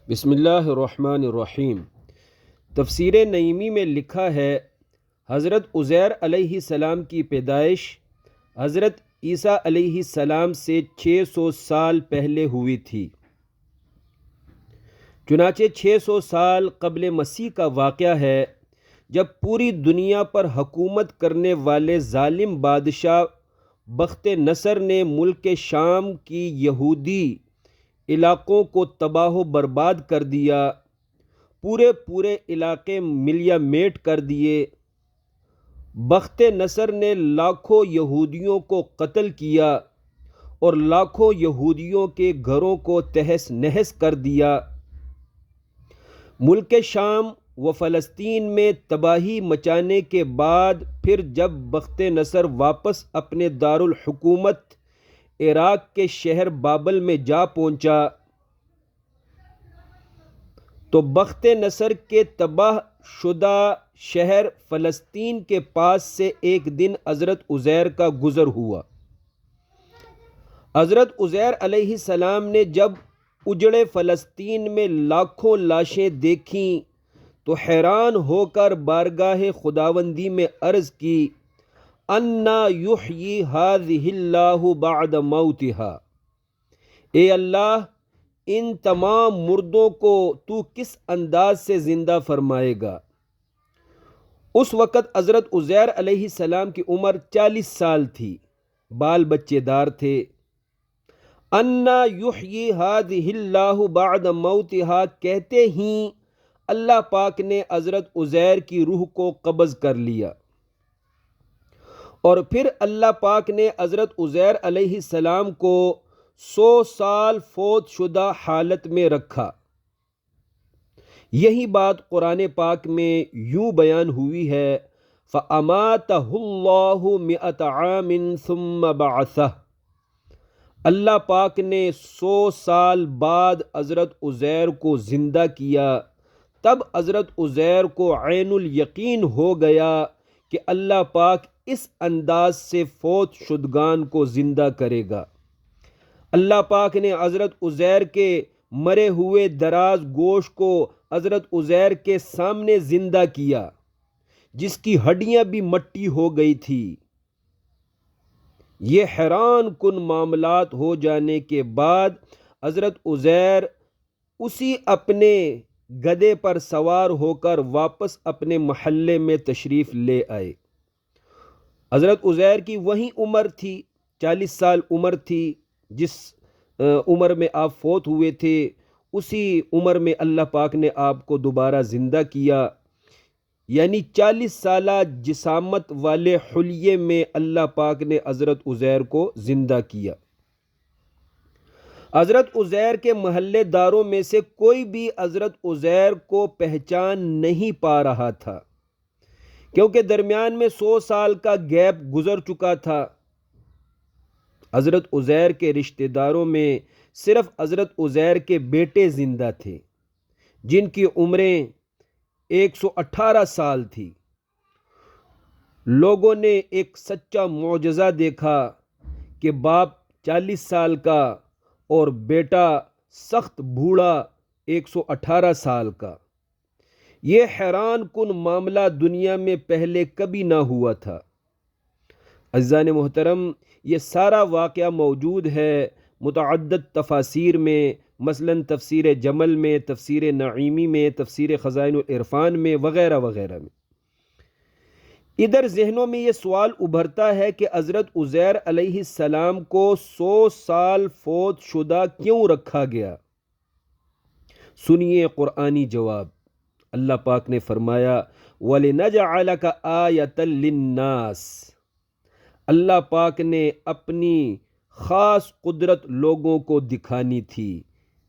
بسم اللہ الرحمن الرحیم۔ تفسیر نعیمی میں لکھا ہے، حضرت عزیر علیہ السلام کی پیدائش حضرت عیسیٰ علیہ السلام سے 600 سال پہلے ہوئی تھی۔ چنانچہ 600 سال قبل مسیح کا واقعہ ہے، جب پوری دنیا پر حکومت کرنے والے ظالم بادشاہ بخت نصر نے ملک شام کی یہودی علاقوں کو تباہ و برباد کر دیا، پورے علاقے ملیا میٹ کر دیے۔ بخت نصر نے لاکھوں یہودیوں کو قتل کیا اور لاکھوں یہودیوں کے گھروں کو تہس نہس کر دیا۔ ملک شام و فلسطین میں تباہی مچانے کے بعد پھر جب بخت نصر واپس اپنے دارالحکومت عراق کے شہر بابل میں جا پہنچا تو بخت نصر کے تباہ شدہ شہر فلسطین کے پاس سے ایک دن حضرت عزیر کا گزر ہوا۔ حضرت عزیر علیہ السلام نے جب اجڑے فلسطین میں لاکھوں لاشیں دیکھیں تو حیران ہو کر بارگاہ خداوندی میں عرض کی، انا یحیی ھذہ اللہ بعد موتہا، اے اللہ ان تمام مردوں کو تو کس انداز سے زندہ فرمائے گا۔ اس وقت حضرت عزیر علیہ السلام کی عمر 40 سال تھی، بال بچے دار تھے۔ انا یحیی ھذہ اللہ بعد موتہا کہتے ہی اللہ پاک نے حضرت عزیر کی روح کو قبض کر لیا، اور پھر اللہ پاک نے حضرت عزیر علیہ السلام کو 100 سال فوت شدہ حالت میں رکھا۔ یہی بات قرآن پاک میں یوں بیان ہوئی ہے، فَأَمَاتَهُ اللَّهُ مِئَةَ عَامٍ ثُمَّ بَعَثَهُ۔ اللہ پاک نے 100 سال بعد حضرت عزیر کو زندہ کیا۔ تب حضرت عزیر کو عین الیقین ہو گیا کہ اللہ پاک اس انداز سے فوت شدگان کو زندہ کرے گا۔ اللہ پاک نے حضرت عزیر کے مرے ہوئے دراز گوشت کو حضرت عزیر کے سامنے زندہ کیا، جس کی ہڈیاں بھی مٹی ہو گئی تھی۔ یہ حیران کن معاملات ہو جانے کے بعد حضرت عزیر اسی اپنے گدھے پر سوار ہو کر واپس اپنے محلے میں تشریف لے آئے۔ حضرت عزیر کی وہی عمر تھی، 40 سال عمر تھی، جس عمر میں آپ فوت ہوئے تھے، اسی عمر میں اللہ پاک نے آپ کو دوبارہ زندہ کیا، یعنی 40 سالہ جسامت والے حلیے میں اللہ پاک نے حضرت عزیر کو زندہ کیا۔ حضرت عزیر کے محلے داروں میں سے کوئی بھی حضرت عزیر کو پہچان نہیں پا رہا تھا، کیونکہ درمیان میں 100 سال کا گیپ گزر چکا تھا۔ حضرت عزیر کے رشتہ داروں میں صرف حضرت عزیر کے بیٹے زندہ تھے، جن کی عمریں 118 سال تھی۔ لوگوں نے ایک سچا معجزہ دیکھا کہ باپ 40 سال کا اور بیٹا سخت بوڑھا 118 سال کا۔ یہ حیران کن معاملہ دنیا میں پہلے کبھی نہ ہوا تھا۔ عزیزان محترم، یہ سارا واقعہ موجود ہے متعدد تفاسیر میں، مثلا تفسیر جمل میں، تفسیر نعیمی میں، تفسیر خزائن العرفان میں، وغیرہ وغیرہ میں۔ ادھر ذہنوں میں یہ سوال ابھرتا ہے کہ حضرت عزیر علیہ السلام کو 100 سال فوت شدہ کیوں رکھا گیا؟ سنیے قرآنی جواب۔ اللہ پاک نے فرمایا، وَلِنَجْعَلَكَ آیَةً لِلنَّاسِ۔ اللہ پاک نے اپنی خاص قدرت لوگوں کو دکھانی تھی،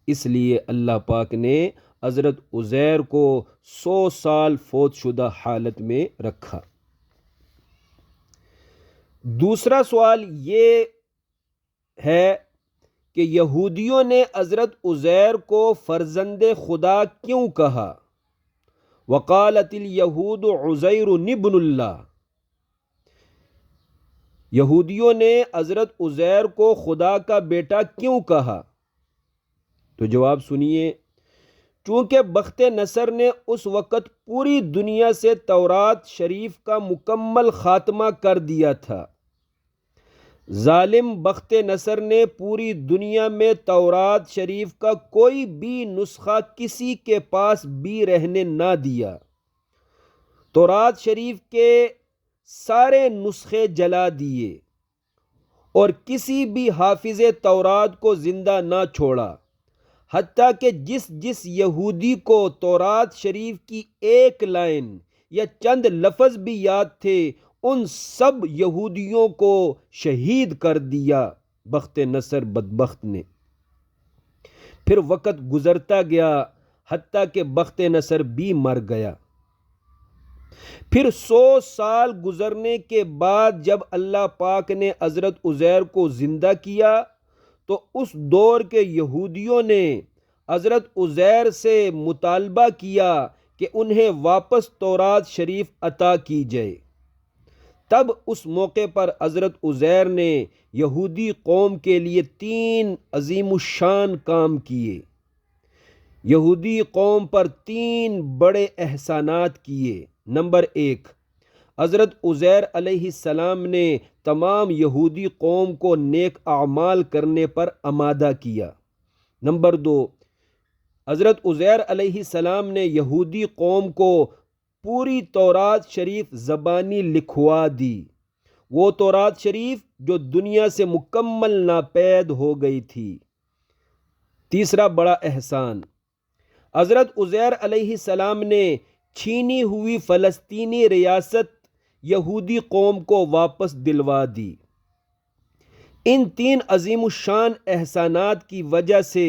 اس لیے اللہ پاک نے حضرت عزیر کو 100 سال فوت شدہ حالت میں رکھا۔ دوسرا سوال یہ ہے کہ یہودیوں نے حضرت عزیر کو فرزند خدا کیوں کہا؟ وقالت الیہود عزیر ابن اللہ۔ یہودیوں نے حضرت عزیر کو خدا کا بیٹا کیوں کہا؟ تو جواب سنیے، چونکہ بخت نصر نے اس وقت پوری دنیا سے تورات شریف کا مکمل خاتمہ کر دیا تھا۔ ظالم بخت نصر نے پوری دنیا میں تورات شریف کا کوئی بھی نسخہ کسی کے پاس بھی رہنے نہ دیا۔ تورات شریف کے سارے نسخے جلا دیے اور کسی بھی حافظ تورات کو زندہ نہ چھوڑا، حتیٰ کہ جس یہودی کو تورات شریف کی ایک لائن یا چند لفظ بھی یاد تھے، ان سب یہودیوں کو شہید کر دیا بخت نصر بدبخت نے۔ پھر وقت گزرتا گیا حتیٰ کہ بخت نصر بھی مر گیا۔ پھر 100 سال گزرنے کے بعد جب اللہ پاک نے حضرت عزیر کو زندہ کیا تو اس دور کے یہودیوں نے حضرت عزیر سے مطالبہ کیا کہ انہیں واپس تورات شریف عطا کی جائے۔ تب اس موقع پر حضرت عزیر نے یہودی قوم کے لیے 3 عظیم الشان کام کیے۔ یہودی قوم پر 3 بڑے احسانات کیے۔ نمبر 1، حضرت عزیر علیہ السلام نے تمام یہودی قوم کو نیک اعمال کرنے پر آمادہ کیا۔ نمبر 2، حضرت عزیر علیہ السلام نے یہودی قوم کو پوری تورات شریف زبانی لکھوا دی، وہ تورات شریف جو دنیا سے مکمل ناپید ہو گئی تھی۔ تیسرا بڑا احسان، حضرت عزیر علیہ السلام نے چھینی ہوئی فلسطینی ریاست یہودی قوم کو واپس دلوا دی۔ ان 3 عظیم الشان احسانات کی وجہ سے،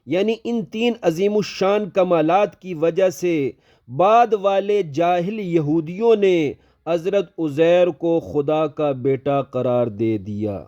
یعنی ان 3 عظیم الشان کمالات کی وجہ سے بعد والے جاہل یہودیوں نے حضرت عزیر کو خدا کا بیٹا قرار دے دیا۔